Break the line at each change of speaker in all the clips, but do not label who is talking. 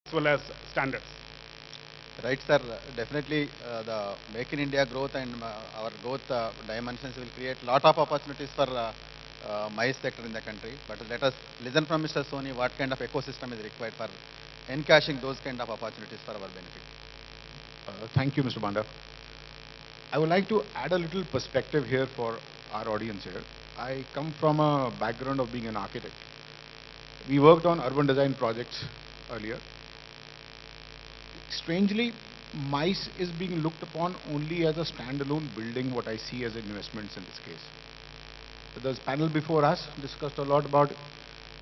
as well as standards.
Right, sir. Definitely, the Make in India growth and our growth dimensions will create a lot of opportunities for maize sector in the country. But let us listen from Mr. Soni what kind of ecosystem is required for encashing those kind of opportunities for our benefit.
Thank you, Mr. Banda. I would like to add a little perspective here for our audience here. I come from a background of being an architect. We worked on urban design projects earlier. Strangely, MICE is being looked upon only as a standalone building, what I see as investments in this case. The panel before us discussed a lot about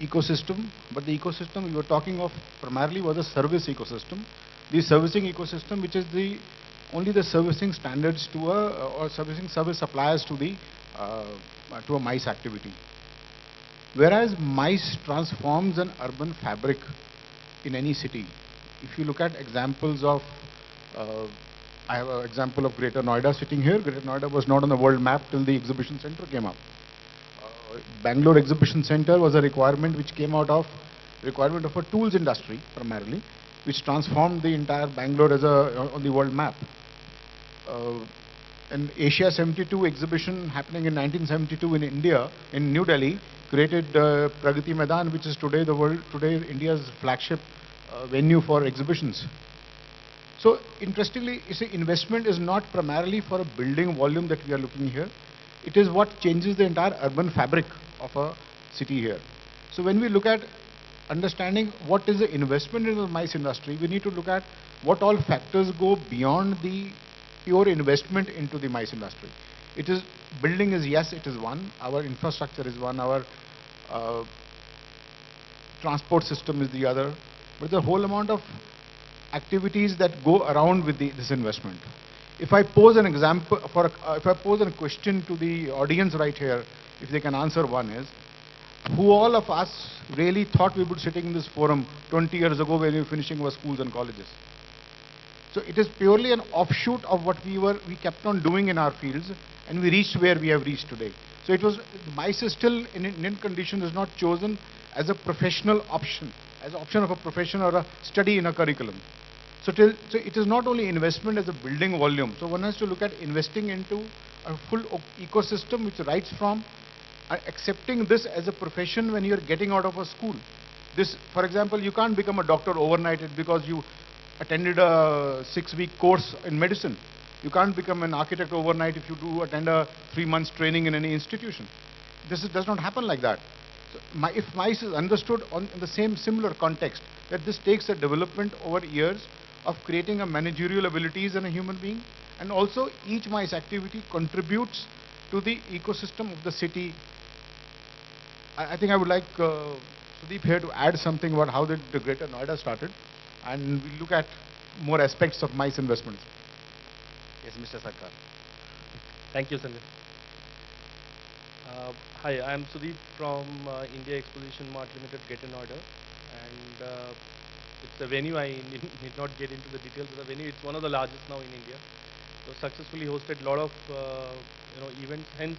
ecosystem, but the ecosystem we were talking of primarily was a service ecosystem. The servicing ecosystem, which is the only the servicing standards to a or servicing service suppliers to a MICE activity. Whereas MICE transforms an urban fabric in any city. If you look at examples of, I have an example of Greater Noida sitting here. Greater Noida was not on the world map till the exhibition center came up. Bangalore Exhibition Center was a requirement which came out of requirement of a tools industry primarily, which transformed the entire Bangalore as on the world map. An Asia 72 exhibition happening in 1972 in India, in New Delhi, created Pragati Maidan, which is today India's flagship venue for exhibitions. So interestingly, you see, investment is not primarily for a building volume that we are looking here. It is what changes the entire urban fabric of a city here. So when we look at understanding what is the investment in the MICE industry, we need to look at what all factors go beyond the pure investment into the MICE industry. It is, building is, yes, it is one. Our infrastructure is one. Our transport system is the other. But the whole amount of activities that go around with this investment. If I pose an example, if I pose a question to the audience right here, if they can answer one is, who all of us really thought we would be sitting in this forum 20 years ago when we were finishing our schools and colleges? So it is purely an offshoot of what we kept on doing in our fields, and we reached where we have reached today. So it was, MICE is still in Indian condition is not chosen as a professional option, as an option of a profession or a study in a curriculum. So it is not only investment as a building volume. So one has to look at investing into a full ecosystem which writes from accepting this as a profession when you're getting out of a school. This, for example, you can't become a doctor overnight because you attended a 6-week course in medicine. You can't become an architect overnight if you do attend a 3 months training in any institution. Does not happen like that. So if MICE is understood in the similar context, that this takes a development over years of creating a managerial abilities in a human being, and also each MICE activity contributes to the ecosystem of the city. I think I would like Sudeep here to add something about how the Greater Noida started, and we look at more aspects of MICE investments.
Yes, Mr. Sarkar.
Thank you, Sanjay. Hi, I am Sudeep from India Exposition Mart Limited, Greater Noida, and it's a venue. I need not get into the details of the venue. It's one of the largest now in India. So successfully hosted a lot of events. Hence,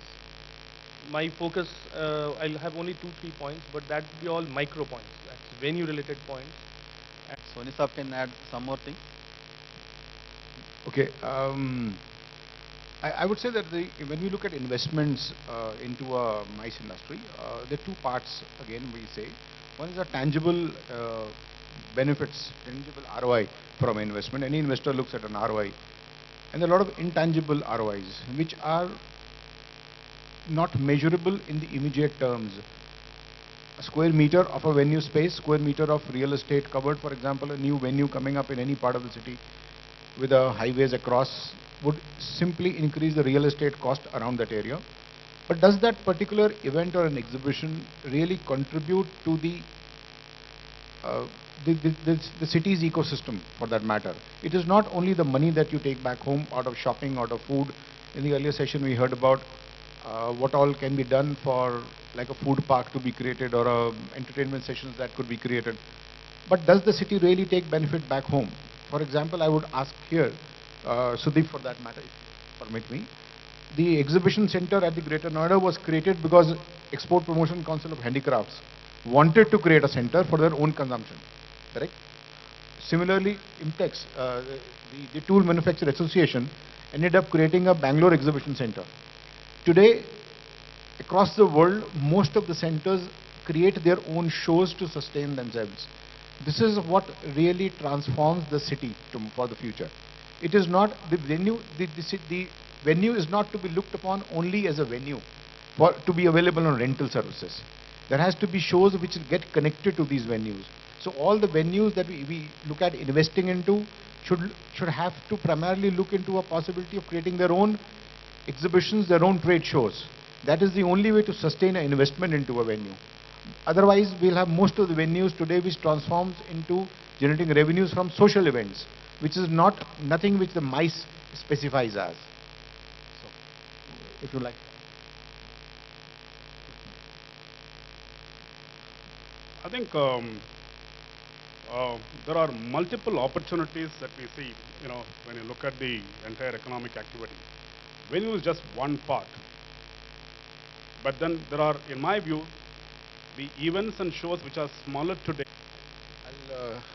my focus, I'll have only 2-3 points, but that will be all micro points. That's venue-related points.
Soni Saab can add some more thing.
Okay. I would say that when we look at investments into a MICE industry, there are two parts again we say. One is a tangible benefits, tangible ROI from investment. Any investor looks at an ROI. And there are a lot of intangible ROIs which are not measurable in the immediate terms. A square meter of a venue space, square meter of real estate covered, for example, a new venue coming up in any part of the city with highways across would simply increase the real estate cost around that area. But does that particular event or an exhibition really contribute to the city's ecosystem for that matter? It is not only the money that you take back home out of shopping, out of food. In the earlier session we heard about what all can be done for like a food park to be created or entertainment sessions that could be created. But does the city really take benefit back home? For example, I would ask here, Sudeep for that matter, if you permit me. The exhibition center at the Greater Noida was created because Export Promotion Council of Handicrafts wanted to create a center for their own consumption, correct? Similarly, Imtex, the Tool Manufacturer Association, ended up creating a Bangalore Exhibition Center. Today, across the world, most of the centers create their own shows to sustain themselves. This is what really transforms the city for the future. It is not the venue, the venue is not to be looked upon only as a venue to be available on rental services. There has to be shows which get connected to these venues. So all the venues that we look at investing into should have to primarily look into a possibility of creating their own exhibitions, their own trade shows. That is the only way to sustain an investment into a venue. Otherwise, we'll have most of the venues today which transforms into generating revenues from social events, which is nothing which the MICE specifies as. So, if you like.
I think there are multiple opportunities that we see, when you look at the entire economic activity. Venue is just one part. But then there are, in my view, the events and shows which are smaller today.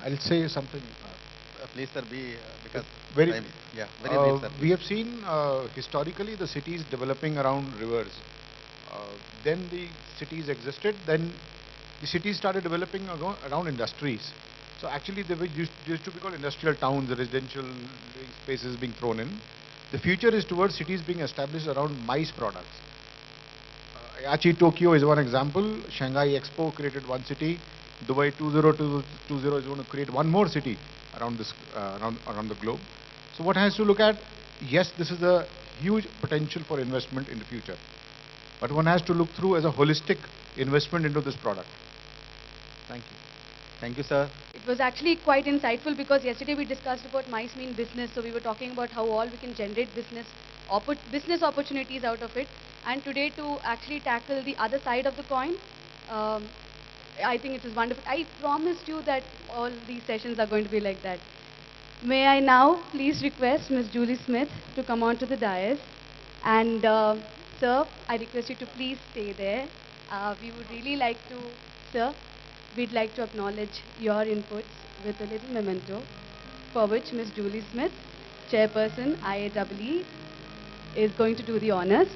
I'll say something.
Please, sir, because
Very,
time, yeah, very brief, sir.
we have seen historically the cities developing around rivers. Then the cities existed. Then the cities started developing around industries. So actually, they used to be called industrial towns, residential spaces being thrown in. The future is towards cities being established around MICE products. Aichi Tokyo is one example. Shanghai Expo created one city. Dubai 2020 is going to create one more city around the globe. So what has to look at? Yes, this is a huge potential for investment in the future, but one has to look through as a holistic investment into this product. Thank you.
Thank you, sir.
It was actually quite insightful because yesterday we discussed about MICE mean business. So we were talking about how all we can generate business opportunities out of it. And today to actually tackle the other side of the coin, I think it is wonderful. I promised you that all these sessions are going to be like that. May I now please request Ms. Julie Smith to come on to the dais. And sir, I request you to please stay there. We would really like to, sir, we'd like to acknowledge your inputs with a little memento, for which Ms. Julie Smith, Chairperson, IEIA, is going to do the honors.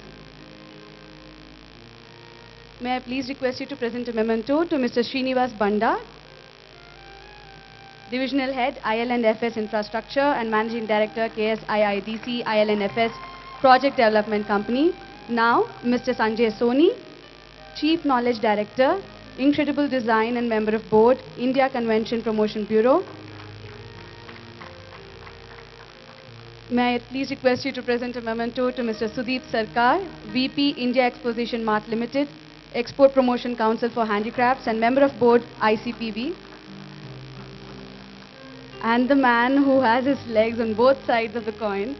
May I please request you to present a memento to Mr. Srinivas Banda, Divisional Head, IL&FS Infrastructure and Managing Director, KSIIDC IL&FS Project Development Company. Now, Mr. Sanjay Soni, Chief Knowledge Director, Incredible Design and Member of Board, India Convention Promotion Bureau. May I please request you to present a memento to Mr. Sudeep Sarkar, VP, India Exposition Mart Limited, Export Promotion Council for Handicrafts and Member of Board, ICPB. And the man who has his legs on both sides of the coin,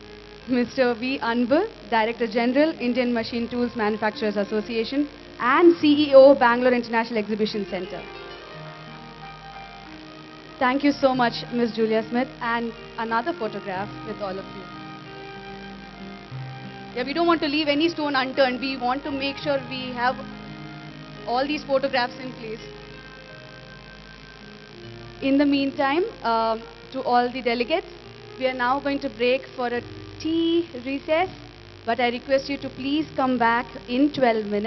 Mr. V. Anbu, Director General, Indian Machine Tools Manufacturers Association and CEO, Bangalore International Exhibition Center. Thank you so much, Ms. Julia Smith, and another photograph with all of you. Yeah, we don't want to leave any stone unturned. We want to make sure we have all these photographs in place. In the meantime, to all the delegates, we are now going to break for a tea recess, but I request you to please come back in 12 minutes.